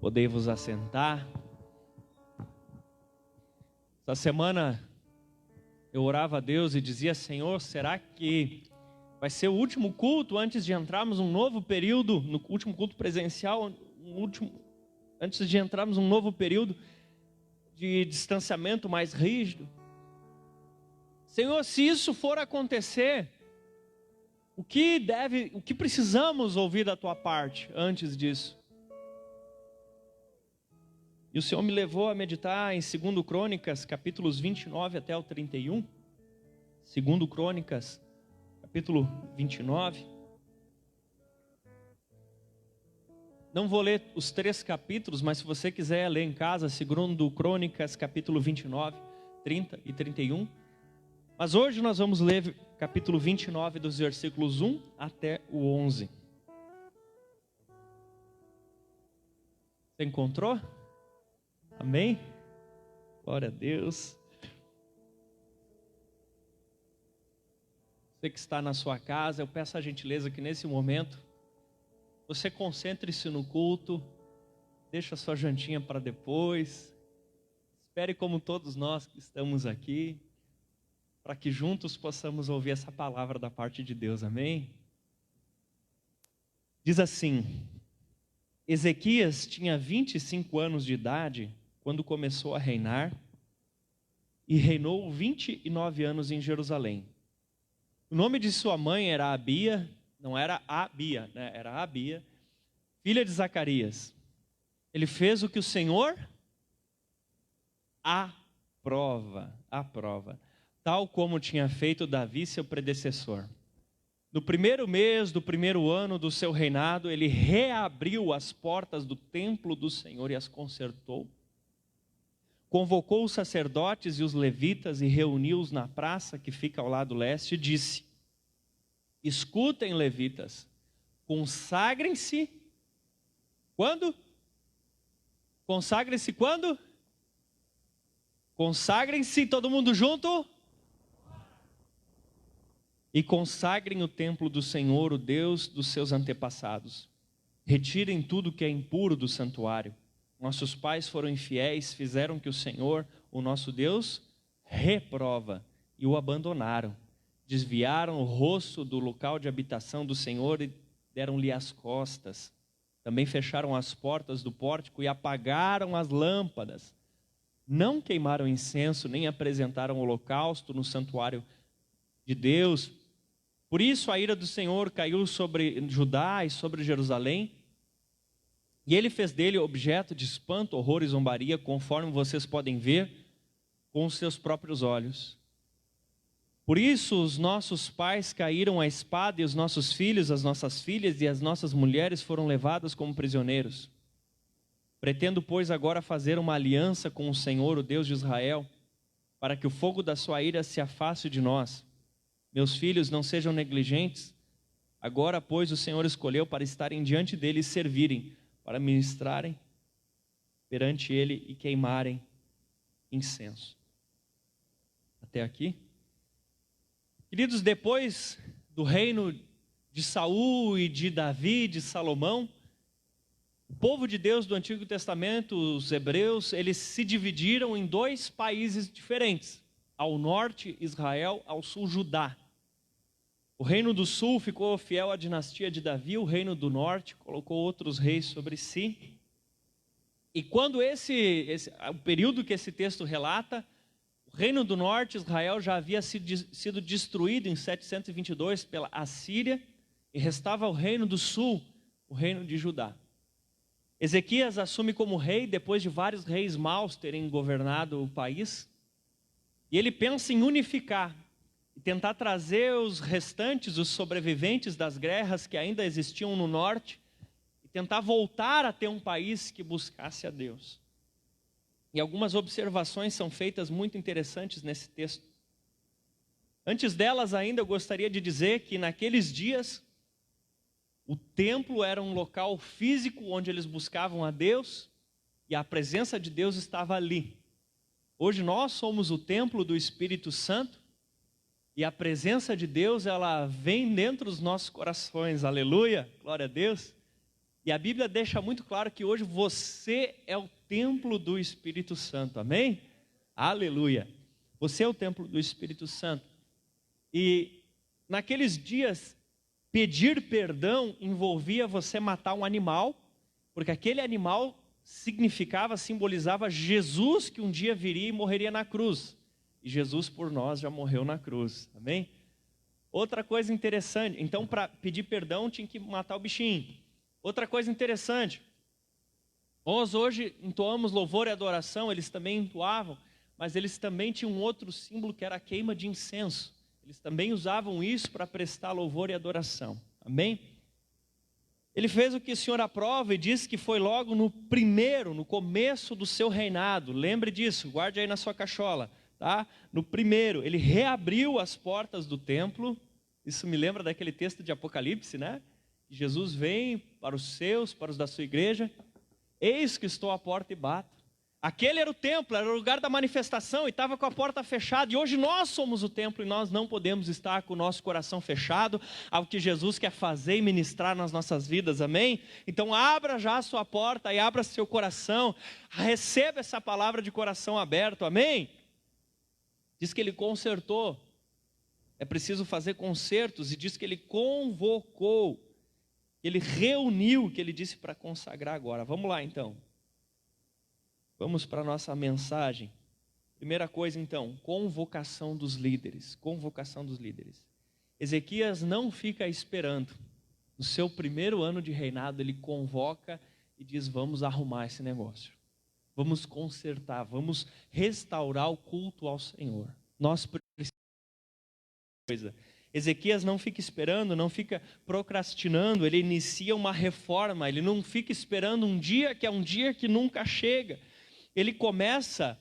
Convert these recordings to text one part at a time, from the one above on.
Podei vos assentar. Essa semana eu orava a Deus e dizia: Senhor, será que vai ser o último culto antes de entrarmos num novo período, no último culto presencial, antes de entrarmos num novo período de distanciamento mais rígido? Senhor, se isso for acontecer, o que precisamos ouvir da tua parte antes disso? E o Senhor me levou a meditar em 2 Crônicas, capítulos 29 até o 31. 2 Crônicas, capítulo 29. Não vou ler os 3 capítulos, mas se você quiser ler em casa, 2 Crônicas, capítulo 29, 30 e 31. Mas hoje nós vamos ler capítulo 29, dos versículos 1 até o 11. Você encontrou? Amém? Glória a Deus. Você que está na sua casa, eu peço a gentileza que nesse momento você concentre-se no culto, deixa a sua jantinha para depois, espere como todos nós que estamos aqui, para que juntos possamos ouvir essa palavra da parte de Deus, amém? Diz assim: Ezequias tinha 25 anos de idade quando começou a reinar, e reinou 29 anos em Jerusalém. O nome de sua mãe era Abia, não era Abia, né? Era Abia, filha de Zacarias. Ele fez o que o Senhor aprova, tal como tinha feito Davi, seu predecessor. No primeiro mês do primeiro ano do seu reinado, ele reabriu as portas do templo do Senhor e as consertou. Convocou os sacerdotes e os levitas e reuniu-os na praça que fica ao lado leste e disse: Escutem, levitas, consagrem-se. Quando? Consagrem-se quando? Consagrem-se, todo mundo junto? E consagrem o templo do Senhor, o Deus dos seus antepassados. Retirem tudo que é impuro do santuário. Nossos pais foram infiéis, fizeram que o Senhor, o nosso Deus, reprova e o abandonaram. Desviaram o rosto do local de habitação do Senhor e deram-lhe as costas. Também fecharam as portas do pórtico e apagaram as lâmpadas. Não queimaram incenso, nem apresentaram holocausto no santuário de Deus. Por isso a ira do Senhor caiu sobre Judá e sobre Jerusalém, e ele fez dele objeto de espanto, horror e zombaria, conforme vocês podem ver com os seus próprios olhos. Por isso os nossos pais caíram à espada, e os nossos filhos, as nossas filhas e as nossas mulheres foram levadas como prisioneiros. Pretendo, pois, agora fazer uma aliança com o Senhor, o Deus de Israel, para que o fogo da sua ira se afaste de nós. Meus filhos, não sejam negligentes. Agora, pois, o Senhor escolheu para estarem diante dele e servirem, para ministrarem perante ele e queimarem incenso. Até aqui? Queridos, depois do reino de Saul e de Davi, de Salomão, o povo de Deus do Antigo Testamento, os hebreus, eles se dividiram em 2 países diferentes. Ao norte, Israel, ao sul, Judá. O reino do sul ficou fiel à dinastia de Davi, o reino do norte colocou outros reis sobre si. E quando o período que esse texto relata, o reino do norte, Israel, já havia sido destruído em 722 pela Assíria, e restava o reino do sul, o reino de Judá. Ezequias assume como rei depois de vários reis maus terem governado o país, e ele pensa em unificar e tentar trazer os restantes, os sobreviventes das guerras que ainda existiam no norte, e tentar voltar a ter um país que buscasse a Deus. E algumas observações são feitas muito interessantes nesse texto. Antes delas ainda, eu gostaria de dizer que naqueles dias, o templo era um local físico onde eles buscavam a Deus, e a presença de Deus estava ali. Hoje nós somos o templo do Espírito Santo, e a presença de Deus, ela vem dentro dos nossos corações, aleluia, glória a Deus. E a Bíblia deixa muito claro que hoje você é o templo do Espírito Santo, amém? Aleluia! Você é o templo do Espírito Santo. E naqueles dias, pedir perdão envolvia você matar um animal, porque aquele animal significava, simbolizava Jesus que um dia viria e morreria na cruz. E Jesus por nós já morreu na cruz, amém? Outra coisa interessante, então para pedir perdão tinha que matar o bichinho. Outra coisa interessante, nós hoje entoamos louvor e adoração, eles também entoavam, mas eles também tinham um outro símbolo que era a queima de incenso. Eles também usavam isso para prestar louvor e adoração, amém? Ele fez o que o Senhor aprova e disse que foi logo no começo do seu reinado. Lembre disso, guarde aí na sua cachola, tá? No primeiro, ele reabriu as portas do templo. Isso me lembra daquele texto de Apocalipse, né? Jesus vem para os seus, para os da sua igreja. Eis que estou à porta e bato. Aquele era o templo, era o lugar da manifestação e estava com a porta fechada. E hoje nós somos o templo e nós não podemos estar com o nosso coração fechado ao que Jesus quer fazer e ministrar nas nossas vidas, amém? Então abra já a sua porta e abra seu coração, receba essa palavra de coração aberto, amém? Diz que ele consertou, é preciso fazer concertos, e diz que ele convocou, ele reuniu, que ele disse para consagrar agora. Vamos lá então. Vamos para a nossa mensagem. Primeira coisa então, convocação dos líderes. Convocação dos líderes. Ezequias não fica esperando. No seu primeiro ano de reinado, ele convoca e diz: vamos arrumar esse negócio. Vamos consertar, vamos restaurar o culto ao Senhor. Nós precisamos de coisa. Ezequias não fica esperando, não fica procrastinando, ele inicia uma reforma, ele não fica esperando um dia que é um dia que nunca chega. Ele começa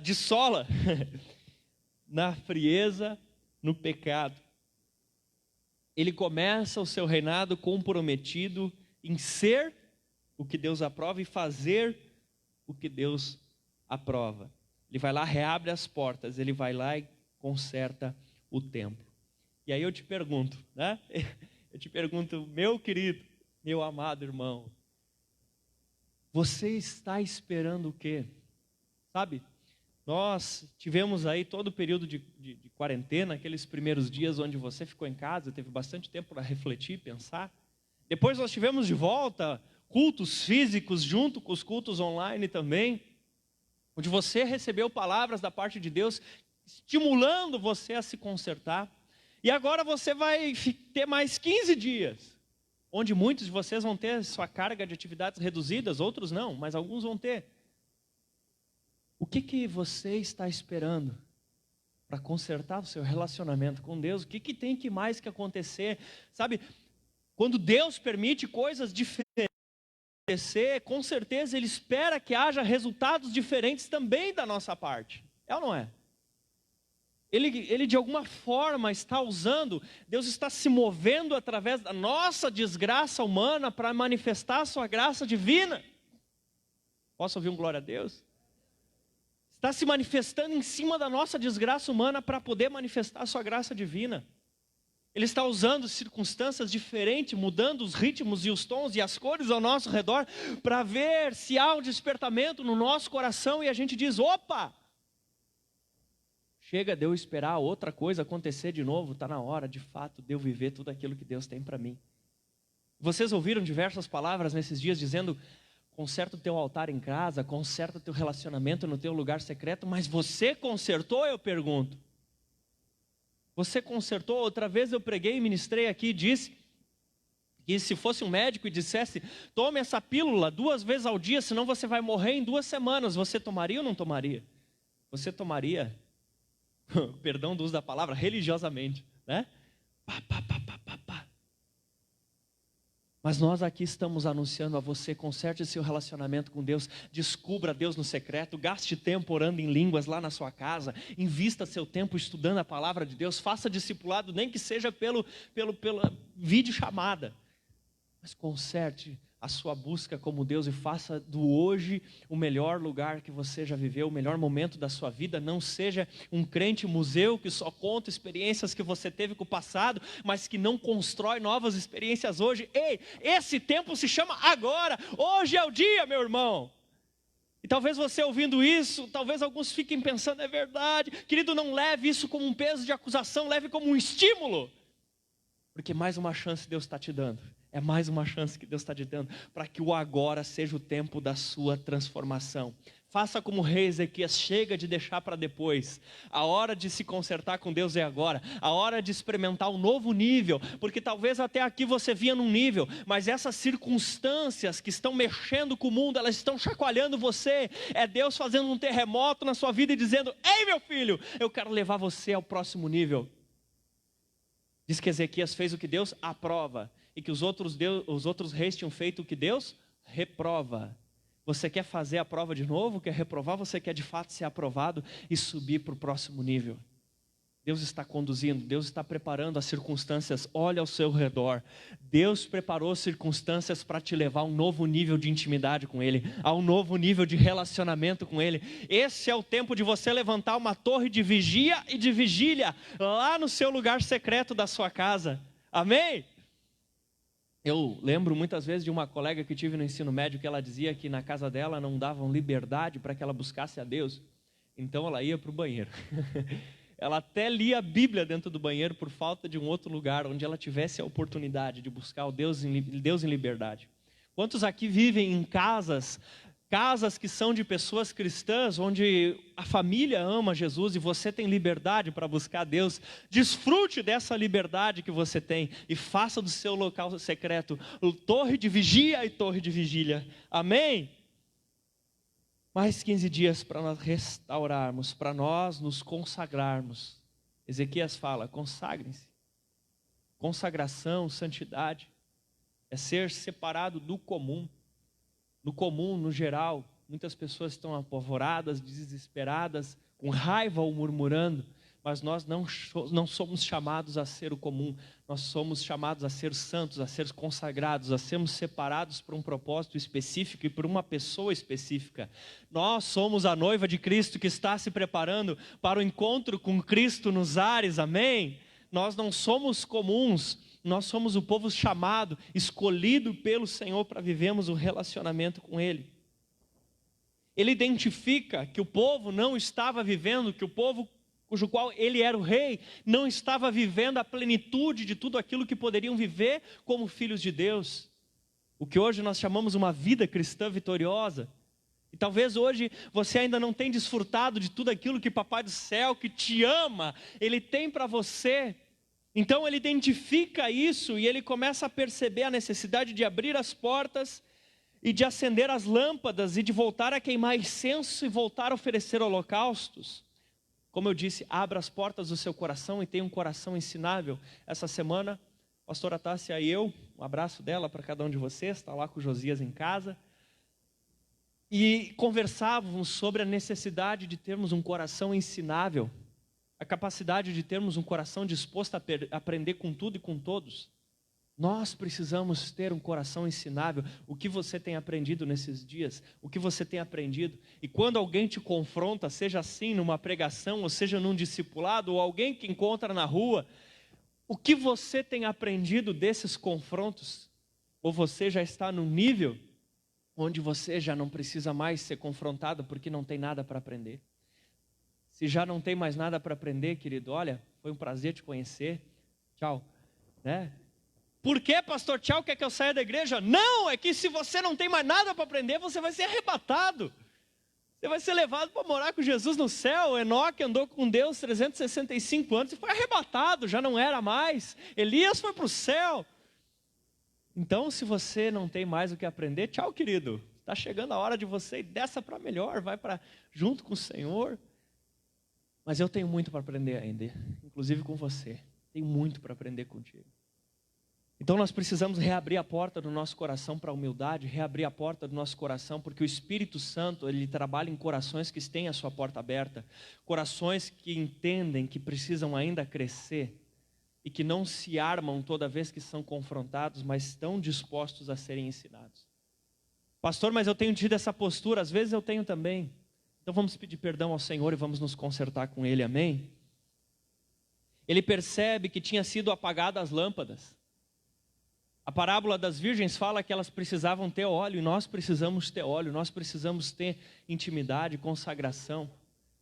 de sola, na frieza, no pecado. Ele começa o seu reinado comprometido em ser o que Deus aprova e fazer o que Deus aprova. Ele vai lá, reabre as portas, ele vai lá e conserta o templo. E aí eu te pergunto, né? Eu te pergunto, meu querido, meu amado irmão, você está esperando o quê? Sabe, nós tivemos aí todo o período de quarentena, aqueles primeiros dias onde você ficou em casa, teve bastante tempo para refletir, pensar. Depois nós tivemos de volta cultos físicos junto com os cultos online também, onde você recebeu palavras da parte de Deus, estimulando você a se consertar. E agora você vai ter mais 15 dias, onde muitos de vocês vão ter sua carga de atividades reduzidas, outros não, mas alguns vão ter. O que você está esperando para consertar o seu relacionamento com Deus? O que tem que mais que acontecer? Sabe, quando Deus permite coisas diferentes acontecer, com certeza Ele espera que haja resultados diferentes também da nossa parte. É ou não é? Ele de alguma forma está usando, Deus está se movendo através da nossa desgraça humana para manifestar a sua graça divina. Posso ouvir um glória a Deus? Está se manifestando em cima da nossa desgraça humana para poder manifestar a sua graça divina. Ele está usando circunstâncias diferentes, mudando os ritmos e os tons e as cores ao nosso redor, para ver se há um despertamento no nosso coração e a gente diz: opa! Chega de eu esperar outra coisa acontecer de novo, está na hora de fato de eu viver tudo aquilo que Deus tem para mim. Vocês ouviram diversas palavras nesses dias dizendo: conserta o teu altar em casa, conserta o teu relacionamento no teu lugar secreto, mas você consertou, eu pergunto? Você consertou? Outra vez eu preguei e ministrei aqui e disse que se fosse um médico e dissesse: tome essa pílula 2 vezes ao dia, senão você vai morrer em 2 semanas, você tomaria ou não tomaria? Você tomaria, perdão do uso da palavra, religiosamente, né? Pá, pá, pá, pá, pá, pá. Mas nós aqui estamos anunciando a você: conserte seu relacionamento com Deus, descubra Deus no secreto, gaste tempo orando em línguas lá na sua casa, invista seu tempo estudando a palavra de Deus, faça discipulado, nem que seja pela videochamada, mas conserte a sua busca como Deus e faça do hoje o melhor lugar que você já viveu, o melhor momento da sua vida. Não seja um crente museu que só conta experiências que você teve com o passado, mas que não constrói novas experiências hoje. Ei, esse tempo se chama agora, hoje é o dia, meu irmão. E talvez você ouvindo isso, talvez alguns fiquem pensando, é verdade. Querido, não leve isso como um peso de acusação, leve como um estímulo. Porque mais uma chance Deus está te dando. É mais uma chance que Deus está te dando para que o agora seja o tempo da sua transformação. Faça como o rei Ezequias, chega de deixar para depois. A hora de se consertar com Deus é agora. A hora de experimentar um novo nível. Porque talvez até aqui você vinha num nível, mas essas circunstâncias que estão mexendo com o mundo, elas estão chacoalhando você. É Deus fazendo um terremoto na sua vida e dizendo, ei meu filho, eu quero levar você ao próximo nível. Diz que Ezequias fez o que Deus aprova. E que os outros reis tinham feito o que Deus reprova. Você quer fazer a prova de novo? Quer reprovar? Você quer de fato ser aprovado e subir para o próximo nível? Deus está conduzindo, Deus está preparando as circunstâncias. Olha ao seu redor. Deus preparou circunstâncias para te levar a um novo nível de intimidade com Ele, a um novo nível de relacionamento com Ele. Esse é o tempo de você levantar uma torre de vigia e de vigília lá no seu lugar secreto da sua casa. Amém? Eu lembro muitas vezes de uma colega que tive no ensino médio que ela dizia que na casa dela não davam liberdade para que ela buscasse a Deus. Então ela ia para o banheiro. Ela até lia a Bíblia dentro do banheiro por falta de um outro lugar onde ela tivesse a oportunidade de buscar o Deus em liberdade. Quantos aqui vivem em casas que são de pessoas cristãs, onde a família ama Jesus e você tem liberdade para buscar Deus? Desfrute dessa liberdade que você tem e faça do seu local secreto torre de vigia e torre de vigília. Amém? Mais 15 dias para nós restaurarmos, para nós nos consagrarmos. Ezequias fala, consagrem-se. Consagração, santidade, é ser separado do comum. No comum, no geral, muitas pessoas estão apavoradas, desesperadas, com raiva ou murmurando, mas nós não somos chamados a ser o comum, nós somos chamados a ser santos, a ser consagrados, a sermos separados por um propósito específico e por uma pessoa específica. Nós somos a noiva de Cristo que está se preparando para o encontro com Cristo nos ares, amém? Nós não somos comuns, nós somos o povo chamado, escolhido pelo Senhor para vivermos o relacionamento com Ele. Ele identifica que o povo não estava vivendo, que o povo cujo qual ele era o rei, não estava vivendo a plenitude de tudo aquilo que poderiam viver como filhos de Deus. O que hoje nós chamamos uma vida cristã vitoriosa. E talvez hoje você ainda não tenha desfrutado de tudo aquilo que Papai do Céu, que te ama, Ele tem para você. Então ele identifica isso e ele começa a perceber a necessidade de abrir as portas e de acender as lâmpadas e de voltar a queimar incenso e voltar a oferecer holocaustos. Como eu disse, abra as portas do seu coração e tenha um coração ensinável. Essa semana, a pastora Tássia e eu, um abraço dela para cada um de vocês, está lá com o Josias em casa, e conversávamos sobre a necessidade de termos um coração ensinável, a capacidade de termos um coração disposto a aprender com tudo e com todos. Nós precisamos ter um coração ensinável. O que você tem aprendido nesses dias? O que você tem aprendido? E quando alguém te confronta, seja assim numa pregação, ou seja num discipulado, ou alguém que encontra na rua, o que você tem aprendido desses confrontos? Ou você já está num nível onde você já não precisa mais ser confrontado porque não tem nada para aprender? Se já não tem mais nada para aprender, querido, olha, foi um prazer te conhecer. Tchau. Né? Por que, pastor, tchau, quer que eu saia da igreja? Não, é que se você não tem mais nada para aprender, você vai ser arrebatado. Você vai ser levado para morar com Jesus no céu. Enoque andou com Deus 365 anos e foi arrebatado, já não era mais. Elias foi para o céu. Então, se você não tem mais o que aprender, tchau, querido. Está chegando a hora de você ir dessa para melhor, vai para junto com o Senhor. Mas eu tenho muito para aprender ainda, inclusive com você. Tenho muito para aprender contigo. Então nós precisamos reabrir a porta do nosso coração para a humildade, reabrir a porta do nosso coração, porque o Espírito Santo, ele trabalha em corações que têm a sua porta aberta, corações que entendem que precisam ainda crescer e que não se armam toda vez que são confrontados, mas estão dispostos a serem ensinados. Pastor, mas eu tenho tido essa postura, às vezes eu tenho também. Então vamos pedir perdão ao Senhor e vamos nos consertar com Ele, amém? Ele percebe que tinha sido apagadas as lâmpadas. A parábola das virgens fala que elas precisavam ter óleo, e nós precisamos ter óleo, nós precisamos ter intimidade, consagração.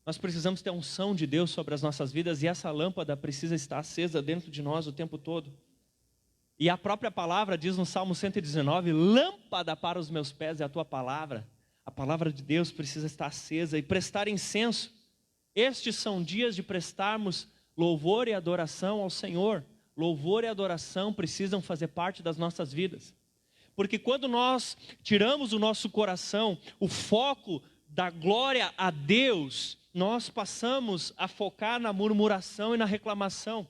Nós precisamos ter a unção de Deus sobre as nossas vidas, e essa lâmpada precisa estar acesa dentro de nós o tempo todo. E a própria palavra diz no Salmo 119, lâmpada para os meus pés é a tua palavra. A palavra de Deus precisa estar acesa e prestar incenso. Estes são dias de prestarmos louvor e adoração ao Senhor. Louvor e adoração precisam fazer parte das nossas vidas. Porque quando nós tiramos do nosso coração o foco da glória a Deus, nós passamos a focar na murmuração e na reclamação.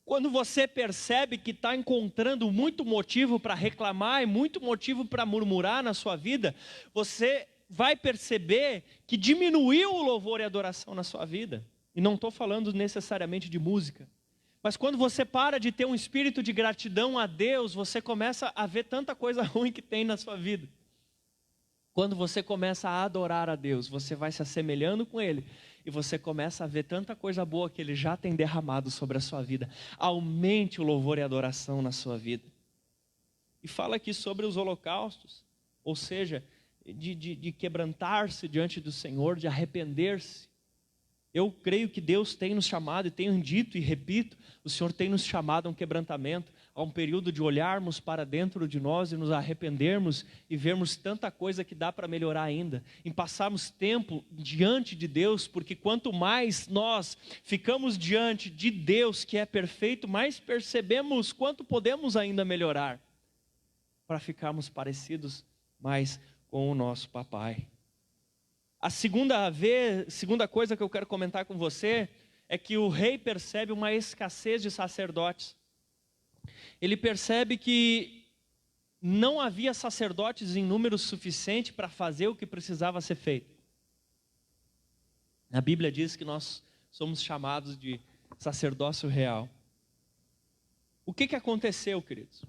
Quando você percebe que está encontrando muito motivo para reclamar e muito motivo para murmurar na sua vida, você vai perceber que diminuiu o louvor e a adoração na sua vida. E não estou falando necessariamente de música. Mas quando você para de ter um espírito de gratidão a Deus, você começa a ver tanta coisa ruim que tem na sua vida. Quando você começa a adorar a Deus, você vai se assemelhando com Ele. E você começa a ver tanta coisa boa que Ele já tem derramado sobre a sua vida. Aumente o louvor e a adoração na sua vida. E fala aqui sobre os holocaustos. Ou seja, de quebrantar-se diante do Senhor, de arrepender-se. Eu creio que Deus tem nos chamado, e tenho dito e repito, o Senhor tem nos chamado a um quebrantamento, a um período de olharmos para dentro de nós e nos arrependermos e vermos tanta coisa que dá para melhorar ainda, em passarmos tempo diante de Deus, porque quanto mais nós ficamos diante de Deus que é perfeito, mais percebemos quanto podemos ainda melhorar, para ficarmos parecidos mais com o nosso papai. A segunda coisa que eu quero comentar com você é que o rei percebe uma escassez de sacerdotes. Ele percebe que não havia sacerdotes em número suficiente para fazer o que precisava ser feito. A Bíblia diz que nós somos chamados de sacerdócio real. O que aconteceu, queridos?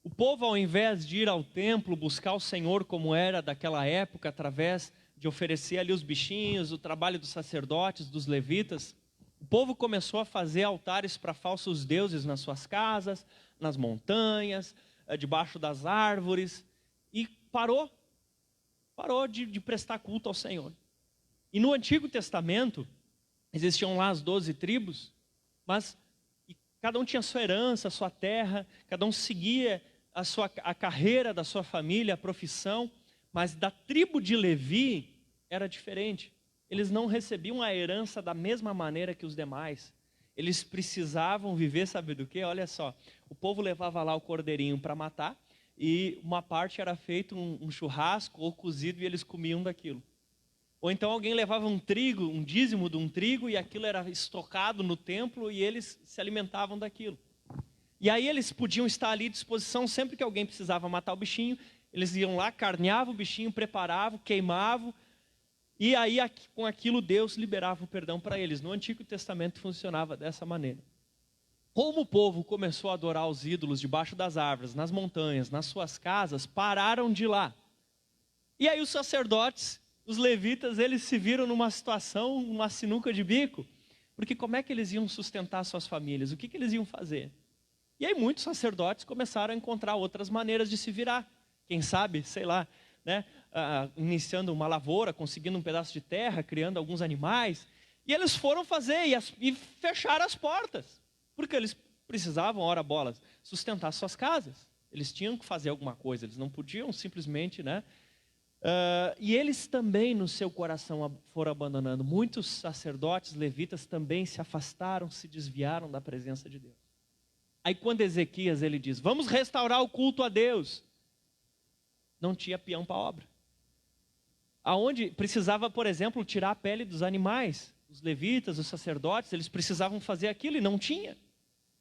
O povo, ao invés de ir ao templo buscar o Senhor como era daquela época, através de oferecer ali os bichinhos, o trabalho dos sacerdotes, dos levitas, o povo começou a fazer altares para falsos deuses nas suas casas, nas montanhas, debaixo das árvores, e parou de prestar culto ao Senhor. E no Antigo Testamento, existiam lá as 12 tribos, mas cada um tinha sua herança, a sua terra, cada um seguia a carreira da sua família, a profissão, mas da tribo de Levi era diferente. Eles não recebiam a herança da mesma maneira que os demais. Eles precisavam viver, sabe do quê? Olha só, o povo levava lá o cordeirinho para matar, e uma parte era feito um churrasco ou cozido, e eles comiam daquilo. Ou então alguém levava um dízimo de um trigo, e aquilo era estocado no templo, e eles se alimentavam daquilo. E aí eles podiam estar ali à disposição, sempre que alguém precisava matar o bichinho, eles iam lá, carneavam o bichinho, preparavam, queimavam, e aí com aquilo Deus liberava o perdão para eles. No Antigo Testamento funcionava dessa maneira. Como o povo começou a adorar os ídolos debaixo das árvores, nas montanhas, nas suas casas, pararam de ir lá. E aí os sacerdotes, os levitas, eles se viram numa situação, uma sinuca de bico, porque como é que eles iam sustentar suas famílias? O que eles iam fazer? E aí muitos sacerdotes começaram a encontrar outras maneiras de se virar. Quem sabe, sei lá, né, iniciando uma lavoura, conseguindo um pedaço de terra, criando alguns animais. E eles foram fazer e fecharam as portas, porque eles precisavam, ora bolas, sustentar suas casas. Eles tinham que fazer alguma coisa, eles não podiam simplesmente, né? E eles também no seu coração foram abandonando. Muitos sacerdotes, levitas também se afastaram, se desviaram da presença de Deus. Aí quando Ezequias ele diz, vamos restaurar o culto a Deus, não tinha peão para a obra. Aonde precisava, por exemplo, tirar a pele dos animais, os levitas, os sacerdotes, eles precisavam fazer aquilo e não tinha.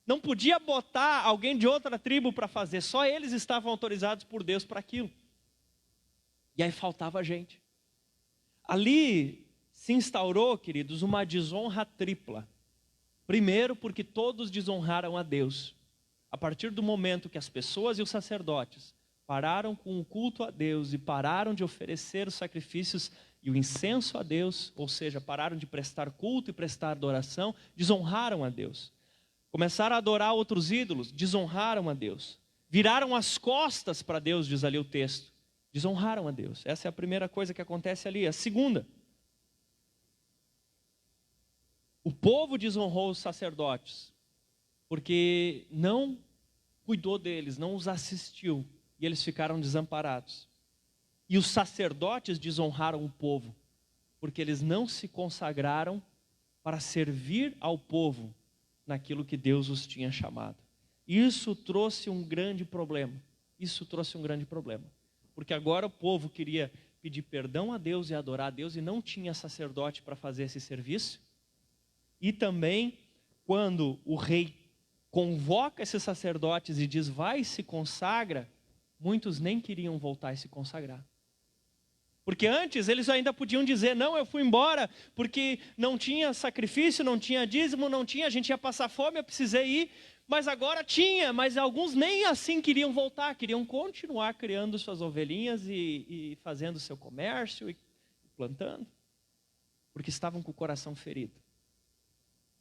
Não podia botar alguém de outra tribo para fazer, só eles estavam autorizados por Deus para aquilo. E aí faltava gente. Ali se instaurou, queridos, uma desonra tripla. Primeiro, porque todos desonraram a Deus. A partir do momento que as pessoas e os sacerdotes pararam com o culto a Deus e pararam de oferecer os sacrifícios e o incenso a Deus, ou seja, pararam de prestar culto e prestar adoração, desonraram a Deus. Começaram a adorar outros ídolos, desonraram a Deus. Viraram as costas para Deus, diz ali o texto. Desonraram a Deus. Essa é a primeira coisa que acontece ali. A segunda, o povo desonrou os sacerdotes, porque não cuidou deles, não os assistiu, e eles ficaram desamparados. E os sacerdotes desonraram o povo, porque eles não se consagraram para servir ao povo naquilo que Deus os tinha chamado. Isso trouxe um grande problema. Porque agora o povo queria pedir perdão a Deus e adorar a Deus e não tinha sacerdote para fazer esse serviço. E também, quando o rei convoca esses sacerdotes e diz, vai e se consagra, muitos nem queriam voltar e se consagrar. Porque antes eles ainda podiam dizer, não, eu fui embora porque não tinha sacrifício, não tinha dízimo, a gente ia passar fome, eu precisei ir. Mas agora tinha, mas alguns nem assim queriam voltar, queriam continuar criando suas ovelhinhas e fazendo seu comércio e plantando. Porque estavam com o coração ferido.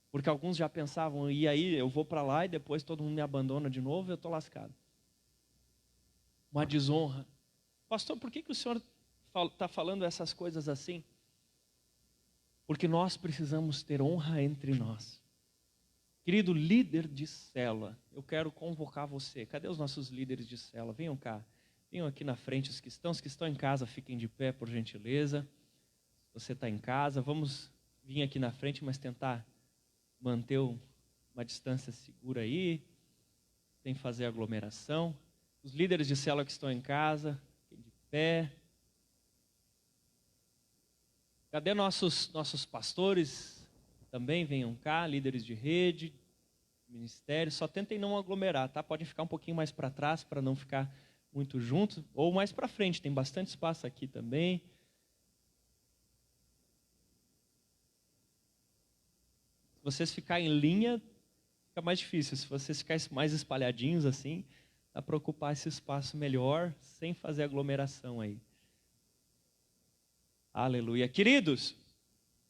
Porque alguns já pensavam, e aí eu vou para lá e depois todo mundo me abandona de novo e eu estou lascado. Uma desonra. Pastor, por que o senhor está falando essas coisas assim? Porque nós precisamos ter honra entre nós. Querido líder de célula, eu quero convocar você. Cadê os nossos líderes de célula? Venham cá. Venham aqui na frente. Os que estão em casa, fiquem de pé, por gentileza. Se você está em casa, vamos vir aqui na frente, mas tentar manter uma distância segura aí, sem fazer aglomeração. Os líderes de célula que estão em casa, fiquem de pé. Cadê nossos pastores? Também venham cá, líderes de rede, ministério. Só tentem não aglomerar, tá? Podem ficar um pouquinho mais para trás para não ficar muito junto, ou mais para frente, tem bastante espaço aqui também. Se vocês ficarem em linha, fica mais difícil. Se vocês ficarem mais espalhadinhos assim, dá para ocupar esse espaço melhor, sem fazer aglomeração aí. Aleluia. Queridos,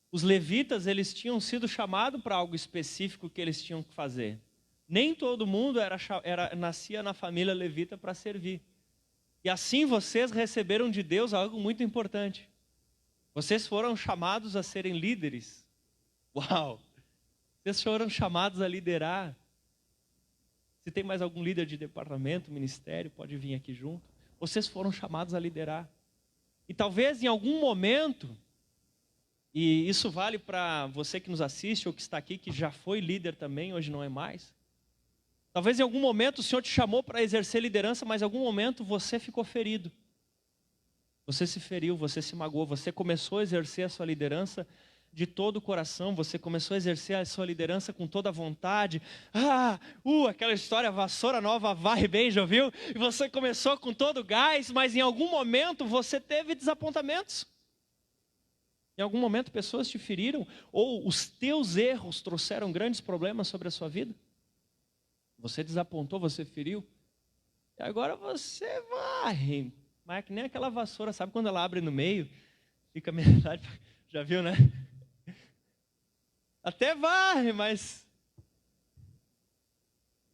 os levitas, eles tinham sido chamados para algo específico que eles tinham que fazer. Nem todo mundo nascia na família levita para servir. E assim vocês receberam de Deus algo muito importante. Vocês foram chamados a serem líderes. Uau! Vocês foram chamados a liderar. Se tem mais algum líder de departamento, ministério, pode vir aqui junto. Vocês foram chamados a liderar. E talvez em algum momento, e isso vale para você que nos assiste ou que está aqui, que já foi líder também, hoje não é mais. Talvez em algum momento o Senhor te chamou para exercer liderança, mas em algum momento você ficou ferido. Você se feriu, você se magoou, você começou a exercer a sua liderança de todo o coração, você começou a exercer a sua liderança com toda a vontade. Aquela história, vassoura nova varre bem, já viu? E você começou com todo o gás, mas em algum momento você teve desapontamentos. Em algum momento pessoas te feriram, ou os teus erros trouxeram grandes problemas sobre a sua vida. Você desapontou, você feriu, e agora você varre. Mas é que nem aquela vassoura, sabe quando ela abre no meio, fica metade, já viu, né? Até varre, mas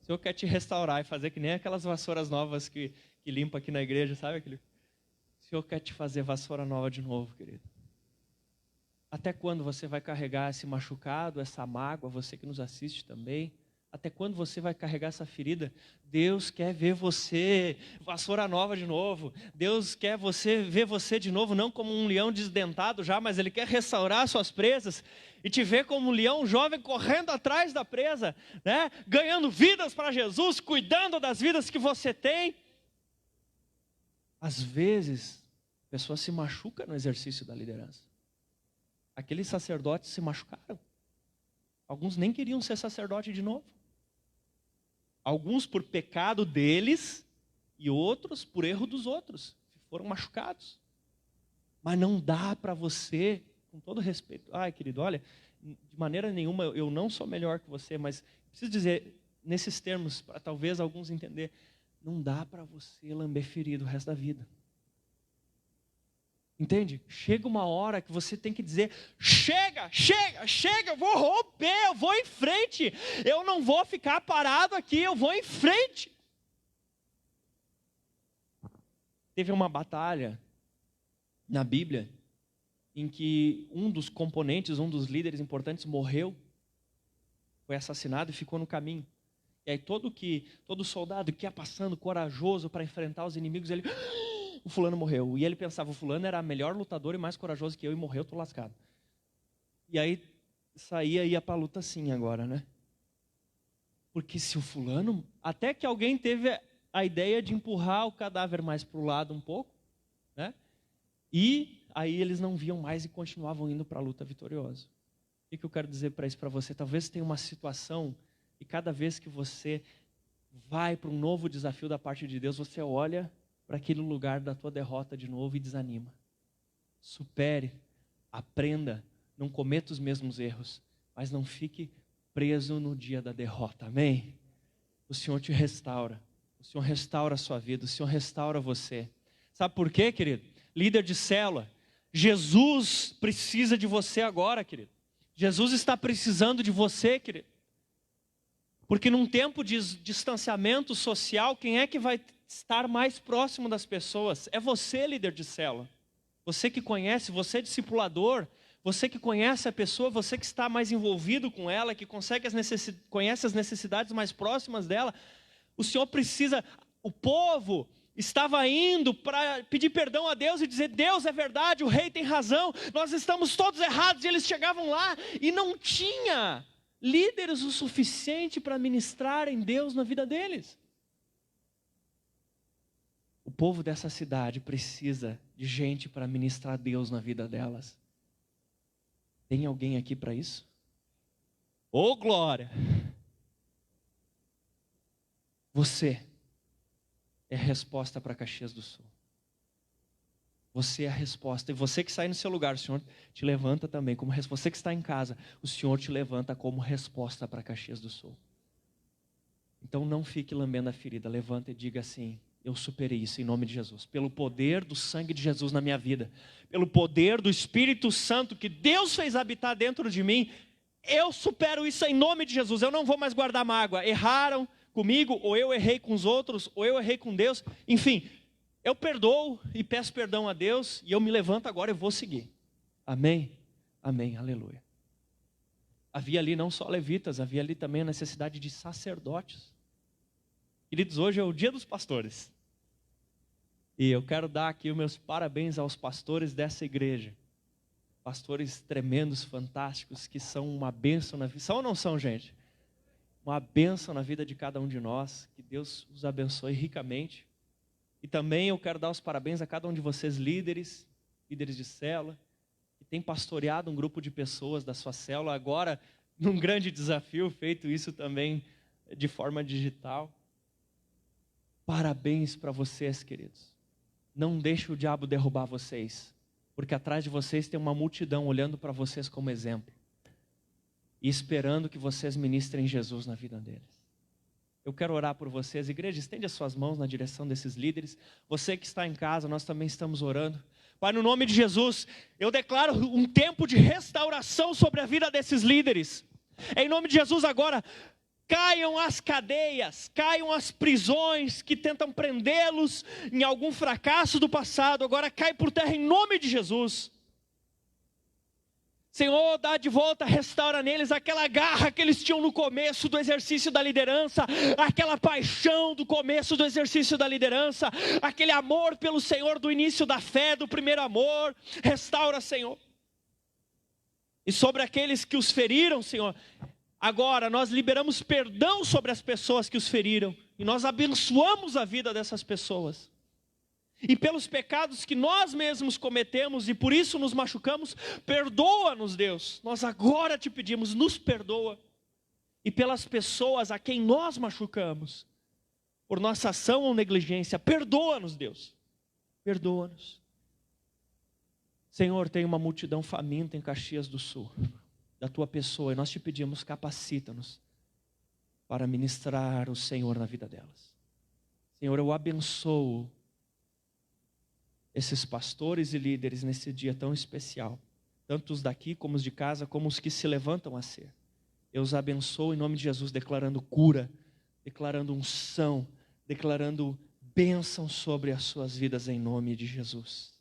o Senhor quer te restaurar e fazer que nem aquelas vassouras novas que limpa aqui na igreja, sabe? O Senhor quer te fazer vassoura nova de novo, querido. Até quando você vai carregar esse machucado, essa mágoa, você que nos assiste também? Até quando você vai carregar essa ferida? Deus quer ver você vassoura nova de novo. Deus quer ver você de novo, não como um leão desdentado já, mas Ele quer restaurar suas presas e te ver como um leão jovem correndo atrás da presa, né? Ganhando vidas para Jesus, cuidando das vidas que você tem. Às vezes, a pessoa se machuca no exercício da liderança. Aqueles sacerdotes se machucaram. Alguns nem queriam ser sacerdote de novo. Alguns por pecado deles e outros por erro dos outros. Foram machucados. Mas não dá para você, com todo respeito. Querido, olha, de maneira nenhuma eu não sou melhor que você, mas preciso dizer nesses termos, para talvez alguns entender. não dá para você lamber ferido o resto da vida. Entende? Chega uma hora que você tem que dizer, chega, eu vou romper, eu vou em frente, eu não vou ficar parado aqui, eu vou em frente. Teve uma batalha na Bíblia em que um dos componentes, um dos líderes importantes morreu, foi assassinado e ficou no caminho. E aí todo soldado que ia passando corajoso para enfrentar os inimigos, ele... O fulano morreu. E ele pensava, o fulano era melhor lutador e mais corajoso que eu, e morreu, eu tô lascado. E aí saía e ia para a luta assim agora, né? Porque se o fulano... Até que alguém teve a ideia de empurrar o cadáver mais para o lado um pouco, né? E aí eles não viam mais e continuavam indo para a luta vitoriosos. O que eu quero dizer para isso para você? Talvez tenha uma situação, e cada vez que você vai para um novo desafio da parte de Deus, você olha para aquele lugar da tua derrota de novo e desanima. Supere, aprenda, não cometa os mesmos erros, mas não fique preso no dia da derrota, amém? O Senhor te restaura, o Senhor restaura a sua vida, o Senhor restaura você. Sabe por quê, querido? Líder de célula, Jesus precisa de você agora, querido. Jesus está precisando de você, querido. Porque num tempo de distanciamento social, quem é que vai estar mais próximo das pessoas? É você, líder de célula. Você que conhece, você discipulador, você que conhece a pessoa, você que está mais envolvido com ela, que conhece as necessidades mais próximas dela. O Senhor precisa, o povo estava indo para pedir perdão a Deus e dizer, Deus é verdade, o rei tem razão, nós estamos todos errados. E eles chegavam lá e não tinha líderes o suficiente para ministrarem Deus na vida deles. O povo dessa cidade precisa de gente para ministrar Deus na vida delas. Tem alguém aqui para isso? Ô glória! Você é a resposta para Caxias do Sul. Você é a resposta. E você que está aí no seu lugar, o Senhor te levanta também como resposta. Você que está em casa, o Senhor te levanta como resposta para Caxias do Sul. Então não fique lambendo a ferida. Levanta e diga assim, eu superei isso em nome de Jesus. Pelo poder do sangue de Jesus na minha vida. Pelo poder do Espírito Santo que Deus fez habitar dentro de mim. Eu supero isso em nome de Jesus. Eu não vou mais guardar mágoa. Erraram comigo, ou eu errei com os outros, ou eu errei com Deus. Enfim, eu perdoo e peço perdão a Deus. E eu me levanto agora e vou seguir. Amém? Amém, aleluia. Havia ali não só levitas, havia ali também a necessidade de sacerdotes. Queridos, hoje é o dia dos pastores. E eu quero dar aqui os meus parabéns aos pastores dessa igreja. Pastores tremendos, fantásticos, que são uma bênção na vida. São ou não são, gente? Uma bênção na vida de cada um de nós. Que Deus os abençoe ricamente. E também eu quero dar os parabéns a cada um de vocês, líderes de célula, que tem pastoreado um grupo de pessoas da sua célula, agora num grande desafio, feito isso também de forma digital. Parabéns para vocês, queridos. Não deixe o diabo derrubar vocês, porque atrás de vocês tem uma multidão olhando para vocês como exemplo e esperando que vocês ministrem Jesus na vida deles. Eu quero orar por vocês. Igreja, estende as suas mãos na direção desses líderes. Você que está em casa, nós também estamos orando. Pai, no nome de Jesus, eu declaro um tempo de restauração sobre a vida desses líderes. Em nome de Jesus agora, caiam as cadeias, caiam as prisões que tentam prendê-los em algum fracasso do passado. Agora cai por terra em nome de Jesus. Senhor, dá de volta, restaura neles aquela garra que eles tinham no começo do exercício da liderança, aquela paixão do começo do exercício da liderança, aquele amor pelo Senhor do início da fé, do primeiro amor. Restaura, Senhor. E sobre aqueles que os feriram, Senhor, agora nós liberamos perdão sobre as pessoas que os feriram e nós abençoamos a vida dessas pessoas. E pelos pecados que nós mesmos cometemos e por isso nos machucamos, perdoa-nos, Deus. Nós agora te pedimos, nos perdoa. E pelas pessoas a quem nós machucamos, por nossa ação ou negligência, perdoa-nos, Deus. Perdoa-nos. Senhor, tem uma multidão faminta em Caxias do Sul, da tua pessoa, e nós te pedimos, capacita-nos para ministrar o Senhor na vida delas. Senhor, eu abençoo esses pastores e líderes nesse dia tão especial, tanto os daqui como os de casa, como os que se levantam a ser. Eu os abençoo em nome de Jesus, declarando cura, declarando unção, declarando bênção sobre as suas vidas em nome de Jesus.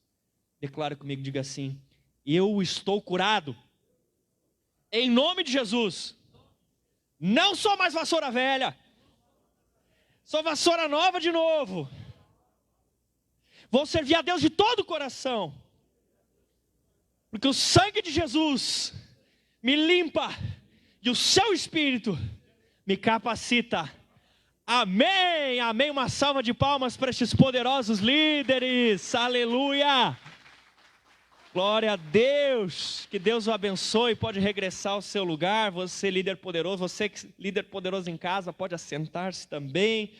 Declara comigo, diga assim: eu estou curado, em nome de Jesus. Não sou mais vassoura velha, sou vassoura nova de novo. Vou servir a Deus de todo o coração, porque o sangue de Jesus me limpa e o seu Espírito me capacita. Amém, amém. Uma salva de palmas para estes poderosos líderes. Aleluia. Glória a Deus. Que Deus o abençoe. Pode regressar ao seu lugar. Você líder poderoso, você líder poderoso em casa, pode assentar-se também.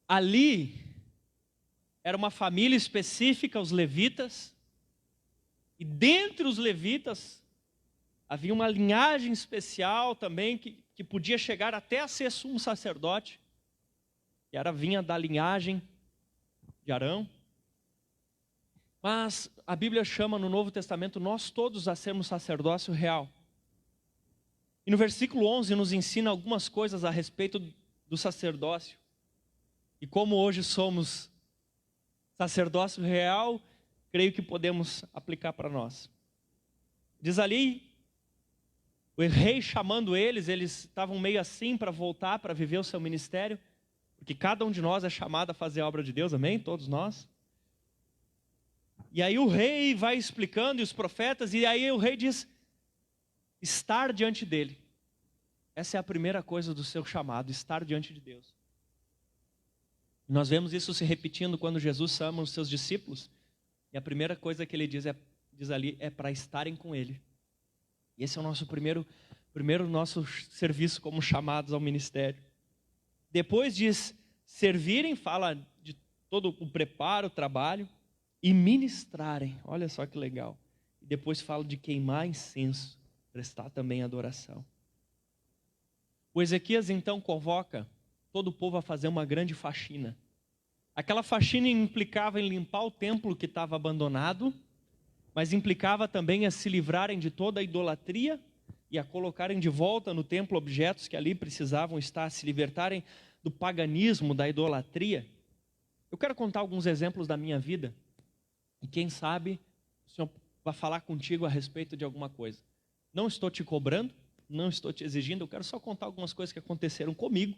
Ali era uma família específica, os levitas, e dentre os levitas havia uma linhagem especial também que podia chegar até a ser sumo sacerdote, que vinha da linhagem de Arão. Mas a Bíblia chama no Novo Testamento nós todos a sermos sacerdócio real. E no versículo 11 nos ensina algumas coisas a respeito do sacerdócio. E como hoje somos sacerdócio real, creio que podemos aplicar para nós. Diz ali, o rei chamando eles estavam meio assim para voltar, para viver o seu ministério, porque cada um de nós é chamado a fazer a obra de Deus, amém? Todos nós. E aí o rei vai explicando, e os profetas, e aí o rei diz, estar diante dele. Essa é a primeira coisa do seu chamado, estar diante de Deus. Nós vemos isso se repetindo quando Jesus chama os seus discípulos, e a primeira coisa que ele diz ali é para estarem com ele. E esse é o nosso primeiro nosso serviço como chamados ao ministério. Depois diz servirem, fala de todo o preparo, o trabalho, e ministrarem. Olha só que legal. E depois fala de queimar incenso, prestar também adoração. O Ezequias então convoca todo o povo a fazer uma grande faxina. Aquela faxina implicava em limpar o templo que estava abandonado, mas implicava também a se livrarem de toda a idolatria e a colocarem de volta no templo objetos que ali precisavam estar, se libertarem do paganismo, da idolatria. Eu quero contar alguns exemplos da minha vida e quem sabe o Senhor vai falar contigo a respeito de alguma coisa. Não estou te cobrando, não estou te exigindo, eu quero só contar algumas coisas que aconteceram comigo.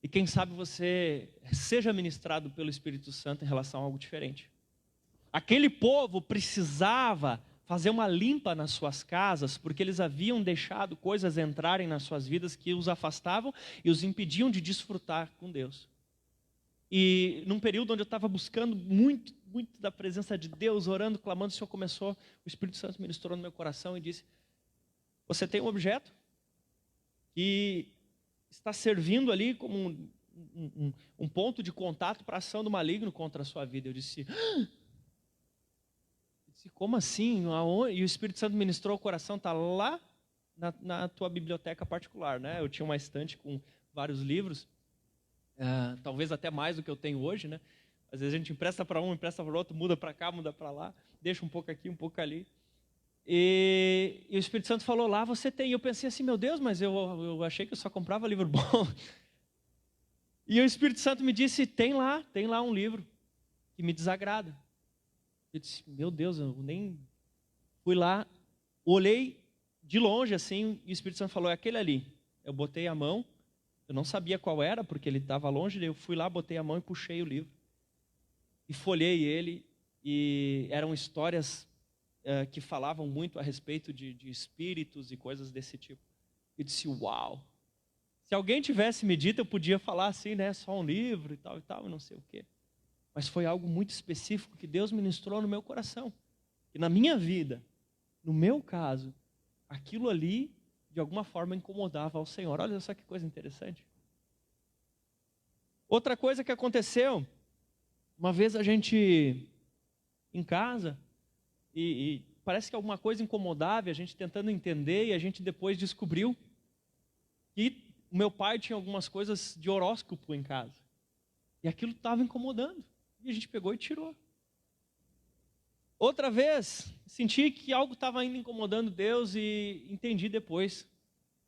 E quem sabe você seja ministrado pelo Espírito Santo em relação a algo diferente. Aquele povo precisava fazer uma limpa nas suas casas, porque eles haviam deixado coisas entrarem nas suas vidas que os afastavam e os impediam de desfrutar com Deus. E num período onde eu estava buscando muito, muito da presença de Deus, orando, clamando, o Senhor começou, o Espírito Santo ministrou no meu coração e disse, você tem um objeto que está servindo ali como um ponto de contato para a ação do maligno contra a sua vida. Eu disse, como assim? E o Espírito Santo ministrou o coração, está lá na tua biblioteca particular, né? Eu tinha uma estante com vários livros, talvez até mais do que eu tenho hoje, né? Às vezes a gente empresta para um, empresta para o outro, muda para cá, muda para lá, deixa um pouco aqui, um pouco ali. E o Espírito Santo falou lá, você tem. E eu pensei assim, meu Deus, mas eu achei que eu só comprava livro bom. E o Espírito Santo me disse, tem lá um livro que me desagrada. Eu disse, meu Deus, eu nem fui lá, olhei de longe assim, e o Espírito Santo falou, é aquele ali. Eu botei a mão, eu não sabia qual era, porque ele estava longe, eu fui lá, botei a mão e puxei o livro. E folhei ele, e eram histórias que falavam muito a respeito de espíritos e coisas desse tipo. Eu disse, uau! Se alguém tivesse me dito, eu podia falar assim, né? Só um livro e tal, e não sei o quê. Mas foi algo muito específico que Deus ministrou no meu coração. E na minha vida, no meu caso, aquilo ali, de alguma forma, incomodava ao Senhor. Olha só que coisa interessante. Outra coisa que aconteceu, uma vez a gente, em casa, e parece que alguma coisa incomodava, a gente tentando entender, e a gente depois descobriu que o meu pai tinha algumas coisas de horóscopo em casa. E aquilo estava incomodando. E a gente pegou e tirou. Outra vez, senti que algo estava ainda incomodando Deus e entendi depois.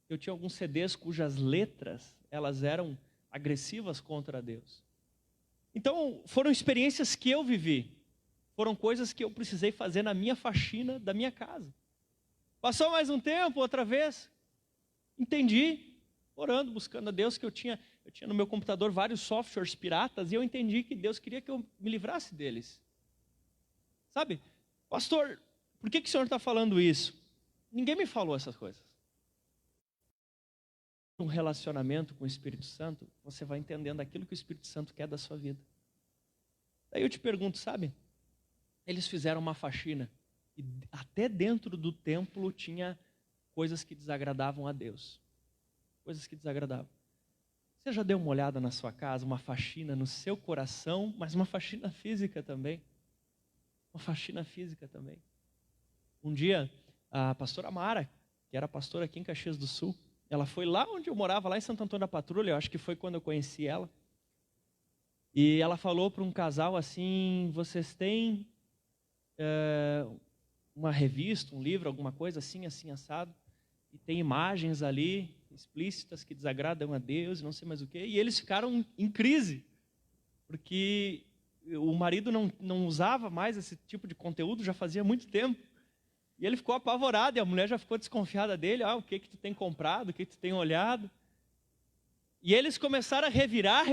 Eu tinha alguns CDs cujas letras, elas eram agressivas contra Deus. Então, foram experiências que eu vivi. Foram coisas que eu precisei fazer na minha faxina da minha casa. Passou mais um tempo, outra vez, entendi, orando, buscando a Deus, que eu tinha no meu computador vários softwares piratas, e eu entendi que Deus queria que eu me livrasse deles. Sabe, pastor, por que o senhor está falando isso? Ninguém me falou essas coisas. Um relacionamento com o Espírito Santo, você vai entendendo aquilo que o Espírito Santo quer da sua vida. Daí eu te pergunto, sabe, eles fizeram uma faxina, e até dentro do templo tinha coisas que desagradavam a Deus. Coisas que desagradavam. Você já deu uma olhada na sua casa, uma faxina no seu coração, mas uma faxina física também? Uma faxina física também. Um dia, a pastora Mara, que era pastora aqui em Caxias do Sul, ela foi lá onde eu morava, lá em Santo Antônio da Patrulha, eu acho que foi quando eu conheci ela. E ela falou para um casal assim, vocês têm uma revista, um livro, alguma coisa assim, assim, assado, e tem imagens ali explícitas que desagradam a Deus, não sei mais o quê, e eles ficaram em crise, porque o marido não usava mais esse tipo de conteúdo, já fazia muito tempo, e ele ficou apavorado, e a mulher já ficou desconfiada dele, o que tu tem comprado, o que tu tem olhado, e eles começaram a revirar,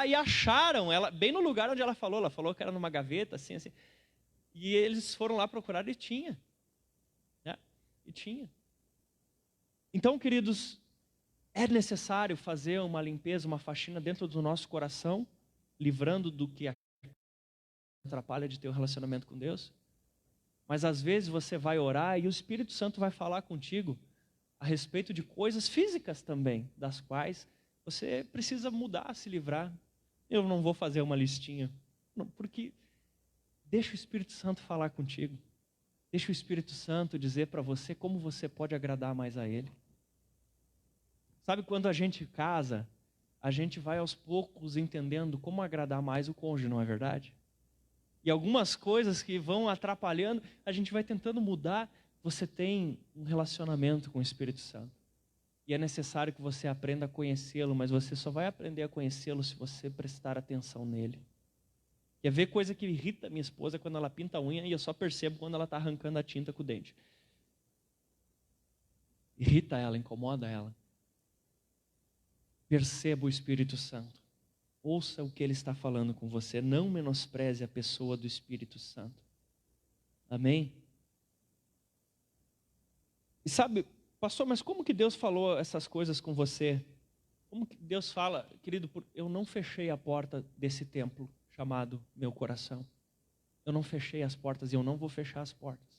e acharam ela, bem no lugar onde ela falou que era numa gaveta, assim, e eles foram lá procurar e tinha, né? E tinha. Então, queridos, é necessário fazer uma limpeza, uma faxina dentro do nosso coração, livrando do que atrapalha de ter um relacionamento com Deus. Mas às vezes você vai orar e o Espírito Santo vai falar contigo a respeito de coisas físicas também, das quais você precisa mudar, se livrar. Eu não vou fazer uma listinha, porque deixa o Espírito Santo falar contigo. Deixa o Espírito Santo dizer para você como você pode agradar mais a Ele. Sabe, quando a gente casa, a gente vai aos poucos entendendo como agradar mais o cônjuge, não é verdade? E algumas coisas que vão atrapalhando, a gente vai tentando mudar. Você tem um relacionamento com o Espírito Santo. E é necessário que você aprenda a conhecê-lo, mas você só vai aprender a conhecê-lo se você prestar atenção nele. Quer ver coisa que irrita minha esposa quando ela pinta a unha e eu só percebo quando ela está arrancando a tinta com o dente. Irrita ela, incomoda ela. Perceba o Espírito Santo. Ouça o que Ele está falando com você. Não menospreze a pessoa do Espírito Santo. Amém? E sabe, pastor, mas como que Deus falou essas coisas com você? Como que Deus fala, querido, eu não fechei a porta desse templo chamado meu coração. Eu não fechei as portas e eu não vou fechar as portas.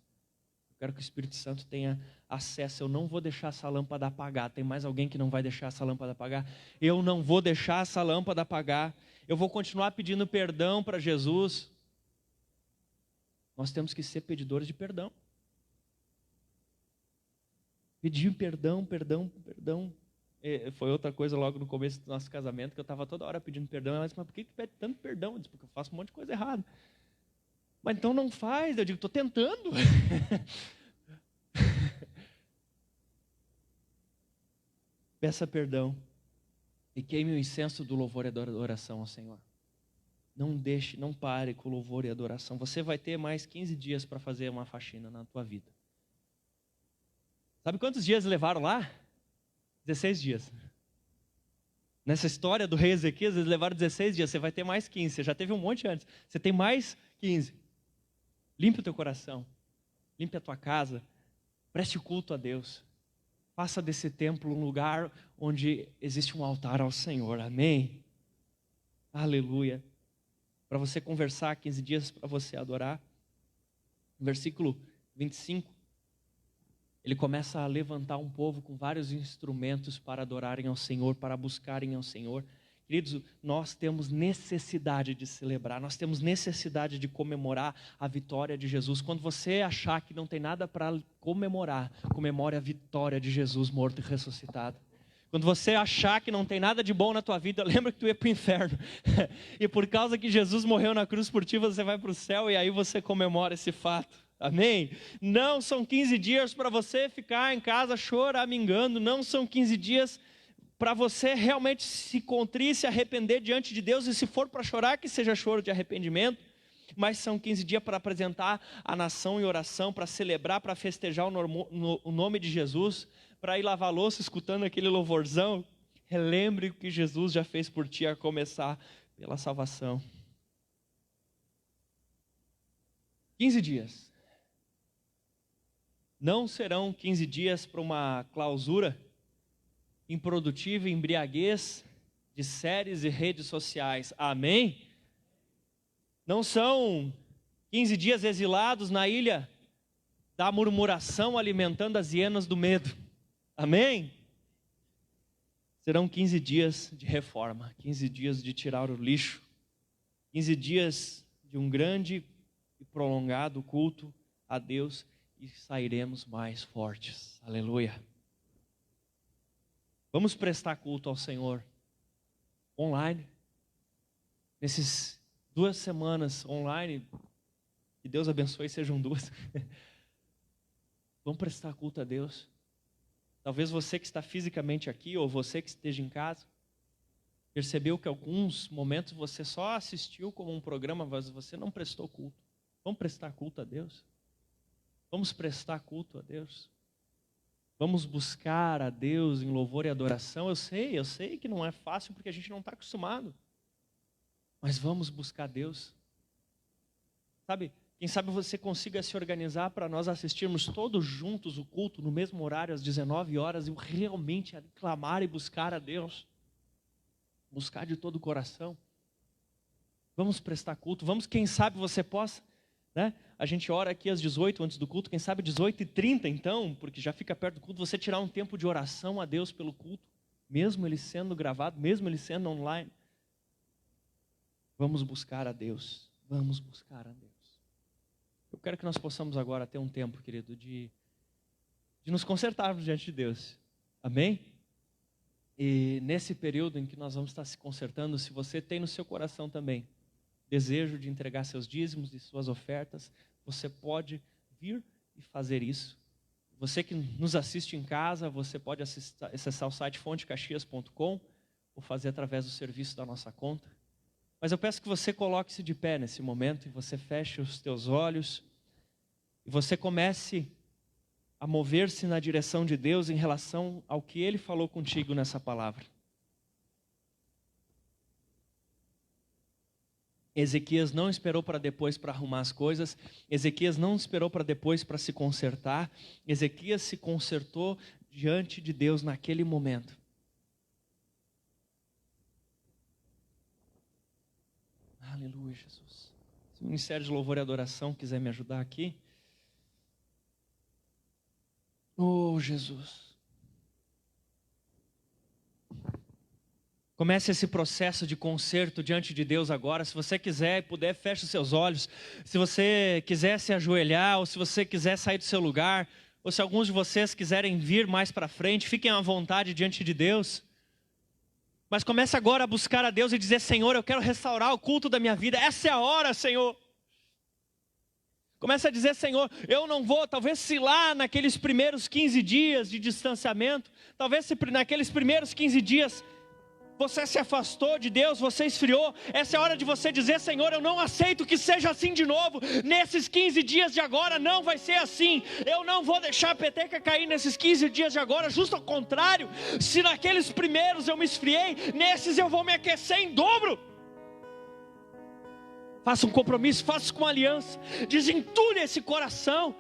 Eu quero que o Espírito Santo tenha acesso. Eu não vou deixar essa lâmpada apagar. Tem mais alguém que não vai deixar essa lâmpada apagar? Eu não vou deixar essa lâmpada apagar. Eu vou continuar pedindo perdão para Jesus. Nós temos que ser pedidores de perdão. Pedir perdão. Foi outra coisa logo no começo do nosso casamento, que eu estava toda hora pedindo perdão. Ela disse, mas por que pede tanto perdão? Eu disse, porque eu faço um monte de coisa errada. Mas então não faz. Eu digo, estou tentando. Peça perdão e queime o incenso do louvor e da adoração ao Senhor. Não pare com o louvor e a adoração. Você vai ter mais 15 dias para fazer uma faxina na tua vida. Sabe quantos dias levaram lá? 16 dias. Nessa história do rei Ezequias, eles levaram 16 dias. Você vai ter mais 15. Você já teve um monte antes. Você tem mais 15. Limpe o teu coração. Limpe a tua casa. Preste culto a Deus. Faça desse templo um lugar onde existe um altar ao Senhor. Amém? Aleluia. Para você conversar, 15 dias para você adorar. No versículo 25, ele começa a levantar um povo com vários instrumentos para adorarem ao Senhor, para buscarem ao Senhor. Queridos, nós temos necessidade de celebrar, nós temos necessidade de comemorar a vitória de Jesus. Quando você achar que não tem nada para comemorar, comemore a vitória de Jesus morto e ressuscitado. Quando você achar que não tem nada de bom na tua vida, lembra que tu ia para o inferno. E por causa que Jesus morreu na cruz por ti, você vai para o céu e aí você comemora esse fato. Amém? Não são 15 dias para você ficar em casa choramingando, não são 15 dias para você realmente se contrir, se arrepender diante de Deus, e se for para chorar, que seja choro de arrependimento, mas são 15 dias para apresentar a nação em oração, para celebrar, para festejar o nome de Jesus, para ir lavar louça escutando aquele louvorzão. Relembre o que Jesus já fez por ti, a começar pela salvação. 15 dias. Não serão 15 dias para uma clausura improdutiva, embriaguez de séries e redes sociais. Amém? Não são 15 dias exilados na ilha da murmuração, alimentando as hienas do medo. Amém? Serão 15 dias de reforma, 15 dias de tirar o lixo, 15 dias de um grande e prolongado culto a Deus, e sairemos mais fortes. Aleluia. Vamos prestar culto ao Senhor online. Nesses 2 semanas online, que Deus abençoe, sejam 2. Vamos prestar culto a Deus. Talvez você que está fisicamente aqui, ou você que esteja em casa, percebeu que alguns momentos você só assistiu como um programa, mas você não prestou culto. Vamos prestar culto a Deus? Vamos prestar culto a Deus? Vamos buscar a Deus em louvor e adoração. Eu sei que não é fácil porque a gente não está acostumado. Mas vamos buscar Deus. Sabe, quem sabe você consiga se organizar para nós assistirmos todos juntos o culto no mesmo horário, às 19 horas, e realmente clamar e buscar a Deus. Buscar de todo o coração. Vamos prestar culto. Vamos, quem sabe você possa, né? A gente ora aqui às 18 antes do culto, quem sabe 18h30 então, porque já fica perto do culto, você tirar um tempo de oração a Deus pelo culto, mesmo ele sendo gravado, mesmo ele sendo online. Vamos buscar a Deus, vamos buscar a Deus. Eu quero que nós possamos agora ter um tempo, querido, de nos consertarmos diante de Deus, amém? E nesse período em que nós vamos estar se consertando, se você tem no seu coração também desejo de entregar seus dízimos e suas ofertas, você pode vir e fazer isso. Você que nos assiste em casa, você pode acessar o site fontecaxias.com ou fazer através do serviço da nossa conta. Mas eu peço que você coloque-se de pé nesse momento e você feche os teus olhos e você comece a mover-se na direção de Deus em relação ao que Ele falou contigo nessa palavra. Ezequias não esperou para depois para arrumar as coisas. Ezequias não esperou para depois para se consertar. Ezequias se consertou diante de Deus naquele momento. Aleluia, Jesus. Se o Ministério de Louvor e Adoração quiser me ajudar aqui. Oh, Jesus. Comece esse processo de conserto diante de Deus agora. Se você quiser e puder, feche os seus olhos. Se você quiser se ajoelhar, ou se você quiser sair do seu lugar, ou se alguns de vocês quiserem vir mais para frente, fiquem à vontade diante de Deus. Mas comece agora a buscar a Deus e dizer: Senhor, eu quero restaurar o culto da minha vida. Essa é a hora, Senhor. Comece a dizer: Senhor, eu não vou, talvez se lá naqueles primeiros 15 dias de distanciamento, talvez se naqueles primeiros 15 dias você se afastou de Deus, você esfriou. Essa é a hora de você dizer: Senhor, eu não aceito que seja assim de novo. Nesses 15 dias de agora não vai ser assim. Eu não vou deixar a peteca cair nesses 15 dias de agora. Justo ao contrário, se naqueles primeiros eu me esfriei, nesses eu vou me aquecer em dobro. Faça um compromisso, faça com uma aliança. Desentulhe esse coração.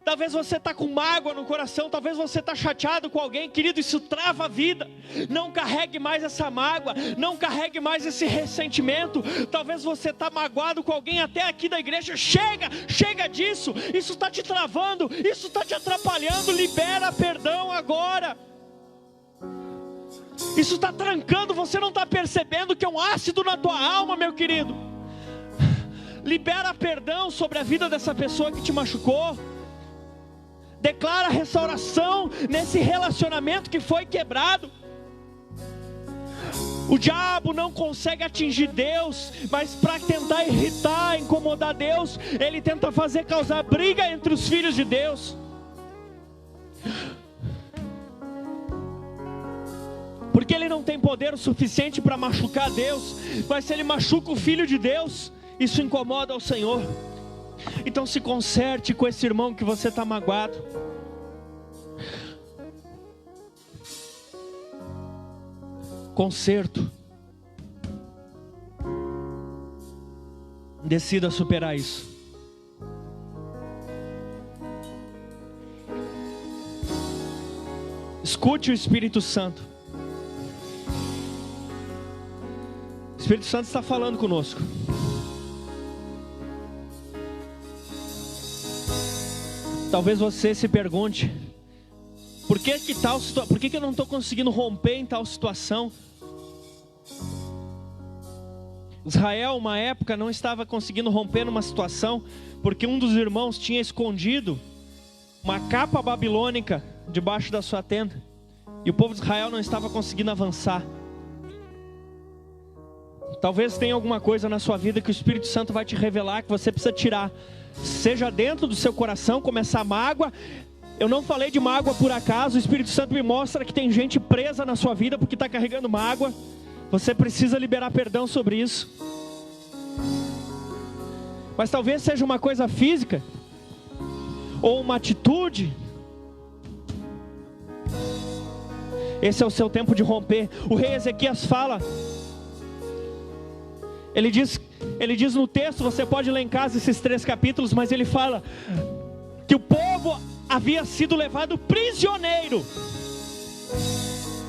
Talvez você está com mágoa no coração, talvez você está chateado com alguém, querido, isso trava a vida. Não carregue mais essa mágoa, não carregue mais esse ressentimento. Talvez você está magoado com alguém até aqui da igreja. Chega disso, isso está te travando, isso está te atrapalhando. Libera perdão agora. Isso está trancando, você não está percebendo que é um ácido na tua alma, meu querido. Libera perdão sobre a vida dessa pessoa que te machucou. Declara restauração nesse relacionamento que foi quebrado. O diabo não consegue atingir Deus, mas para tentar irritar, incomodar Deus, ele tenta causar briga entre os filhos de Deus. Porque ele não tem poder o suficiente para machucar Deus, mas se ele machuca o filho de Deus, isso incomoda ao Senhor. Então se conserte com esse irmão que você está magoado. Conserto. Decida superar isso. Escute o Espírito Santo. O Espírito Santo está falando conosco. Talvez você se pergunte: por que eu não estou conseguindo romper em tal situação? Israel, uma época, não estava conseguindo romper numa situação, porque um dos irmãos tinha escondido uma capa babilônica debaixo da sua tenda, e o povo de Israel não estava conseguindo avançar. Talvez tenha alguma coisa na sua vida que o Espírito Santo vai te revelar, que você precisa tirar, seja dentro do seu coração, começar mágoa. Eu não falei de mágoa por acaso. O Espírito Santo me mostra que tem gente presa na sua vida porque está carregando mágoa. Você precisa liberar perdão sobre isso. Mas talvez seja uma coisa física, ou uma atitude. Esse é o seu tempo de romper. O rei Ezequias fala, ele diz no texto, você pode ler em casa esses 3 capítulos, mas ele fala que o povo havia sido levado prisioneiro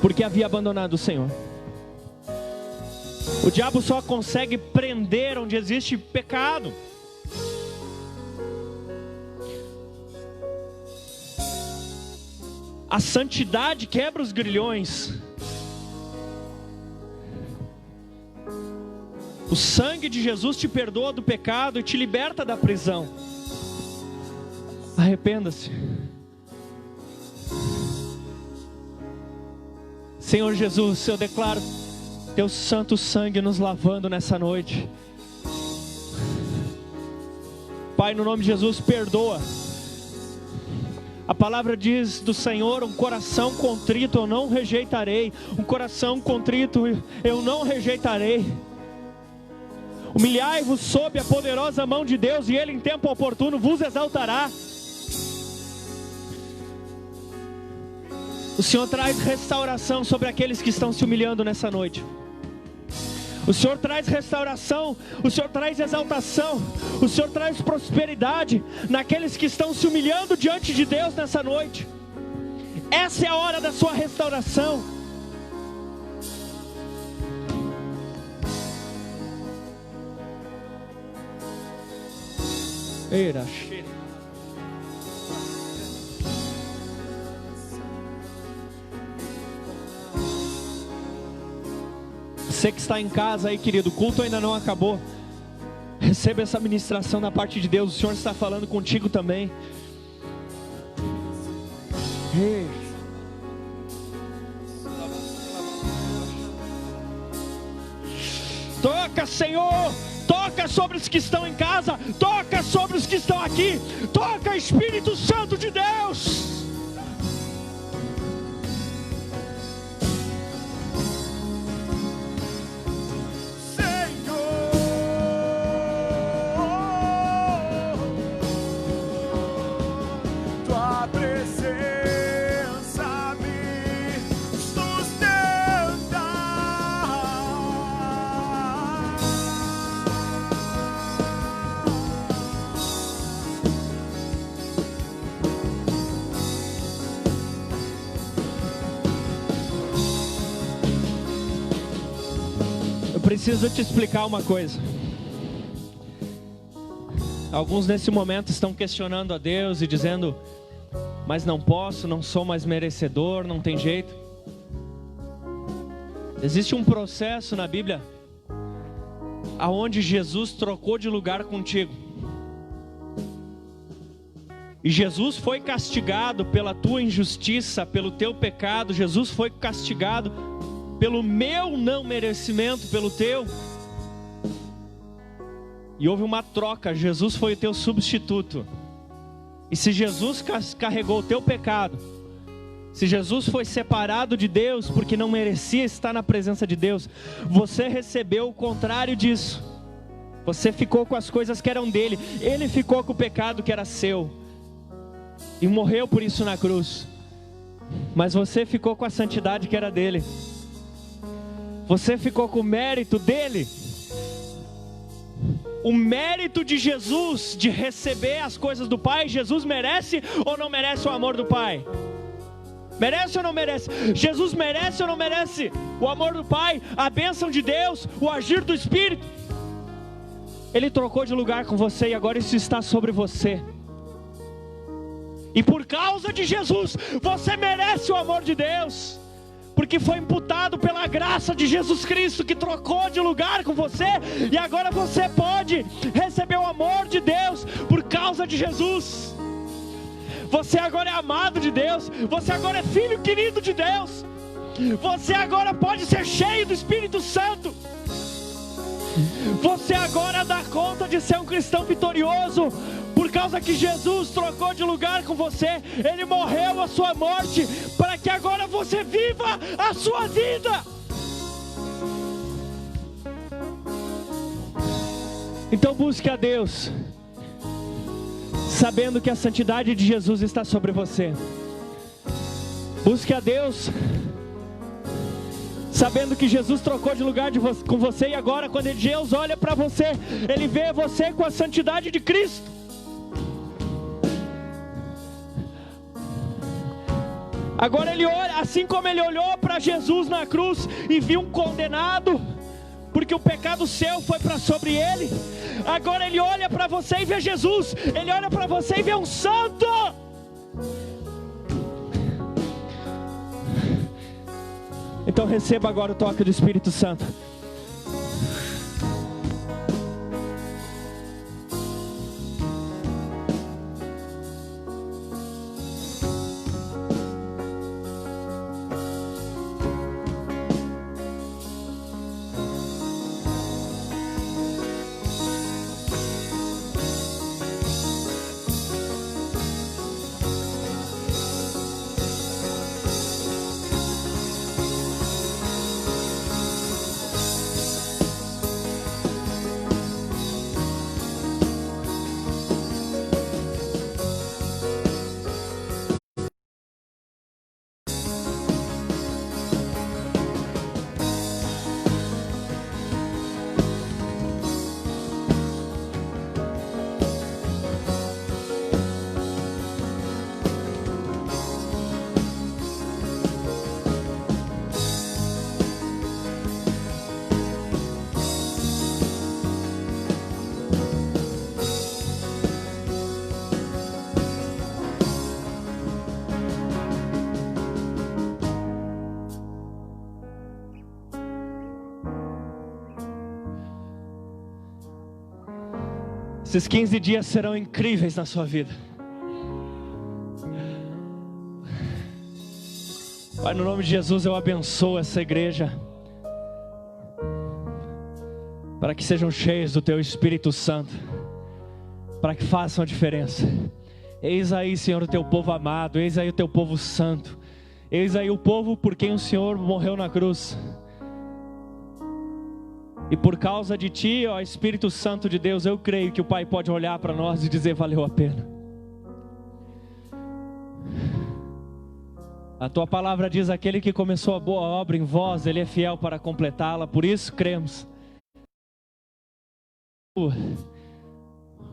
porque havia abandonado o Senhor. O diabo só consegue prender onde existe pecado. A santidade quebra os grilhões. O sangue de Jesus te perdoa do pecado e te liberta da prisão. Arrependa-se. Senhor Jesus, eu declaro Teu santo sangue nos lavando nessa noite. Pai, no nome de Jesus, perdoa. A palavra diz do Senhor: um coração contrito eu não rejeitarei. Um coração contrito eu não rejeitarei. Humilhai-vos sob a poderosa mão de Deus, e Ele em tempo oportuno vos exaltará. O Senhor traz restauração sobre aqueles que estão se humilhando nessa noite. O Senhor traz restauração, o Senhor traz exaltação, o Senhor traz prosperidade naqueles que estão se humilhando diante de Deus nessa noite. Essa é a hora da sua restauração. Eira, cheira. Você que está em casa aí, querido, o culto ainda não acabou. Receba essa ministração da parte de Deus. O Senhor está falando contigo também. Toca, Senhor. Toca sobre os que estão em casa. Toca sobre os que estão aqui. Toca, Espírito Santo de Deus. Preciso te explicar uma coisa. Alguns nesse momento estão questionando a Deus e dizendo: mas não posso, não sou mais merecedor, não tem jeito. Existe um processo na Bíblia aonde Jesus trocou de lugar contigo. E Jesus foi castigado pela tua injustiça, pelo teu pecado. Jesus foi castigado pelo meu não merecimento, pelo teu. E houve uma troca. Jesus foi o teu substituto. E se Jesus carregou o teu pecado, se Jesus foi separado de Deus porque não merecia estar na presença de Deus, você recebeu o contrário disso. Você ficou com as coisas que eram dele. Ele ficou com o pecado que era seu e morreu por isso na cruz. Mas você ficou com a santidade que era dele. Você ficou com o mérito dele. O mérito de Jesus de receber as coisas do Pai. Jesus merece ou não merece o amor do Pai? Merece ou não merece? Jesus merece ou não merece o amor do Pai, a bênção de Deus, o agir do Espírito? Ele trocou de lugar com você e agora isso está sobre você. E por causa de Jesus, você merece o amor de Deus, porque foi imputado pela graça de Jesus Cristo, que trocou de lugar com você, e agora você pode receber o amor de Deus por causa de Jesus. Você agora é amado de Deus, você agora é filho querido de Deus, você agora pode ser cheio do Espírito Santo. Você agora dá conta de ser um cristão vitorioso, por causa que Jesus trocou de lugar com você. Ele morreu a sua morte, para que agora você viva a sua vida. Então busque a Deus, sabendo que a santidade de Jesus está sobre você. Busque a Deus, sabendo que Jesus trocou de lugar com você. E agora quando Deus olha para você, Ele vê você com a santidade de Cristo. Agora Ele olha, assim como Ele olhou para Jesus na cruz e viu um condenado, porque o pecado seu foi para sobre Ele. Agora Ele olha para você e vê Jesus. Ele olha para você e vê um santo. Então receba agora o toque do Espírito Santo. Esses 15 dias serão incríveis na sua vida. Pai, no nome de Jesus eu abençoo essa igreja, para que sejam cheios do Teu Espírito Santo, para que façam a diferença. Eis aí, Senhor, o Teu povo amado, eis aí o Teu povo santo, eis aí o povo por quem o Senhor morreu na cruz. E por causa de Ti, ó Espírito Santo de Deus, eu creio que o Pai pode olhar para nós e dizer: valeu a pena. A Tua palavra diz: aquele que começou a boa obra em vós, Ele é fiel para completá-la. Por isso cremos.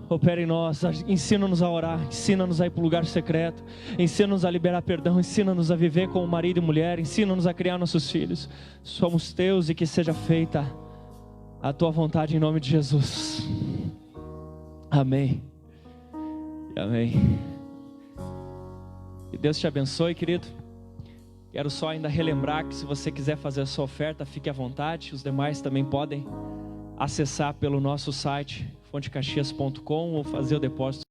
Opera em nós, ensina-nos a orar, ensina-nos a ir para o lugar secreto, ensina-nos a liberar perdão, ensina-nos a viver como marido e mulher, ensina-nos a criar nossos filhos. Somos Teus e que seja feita a Tua vontade em nome de Jesus. Amém. Amém. Que Deus te abençoe, querido. Quero só ainda relembrar que se você quiser fazer a sua oferta, fique à vontade. Os demais também podem acessar pelo nosso site fontecaxias.com ou fazer o depósito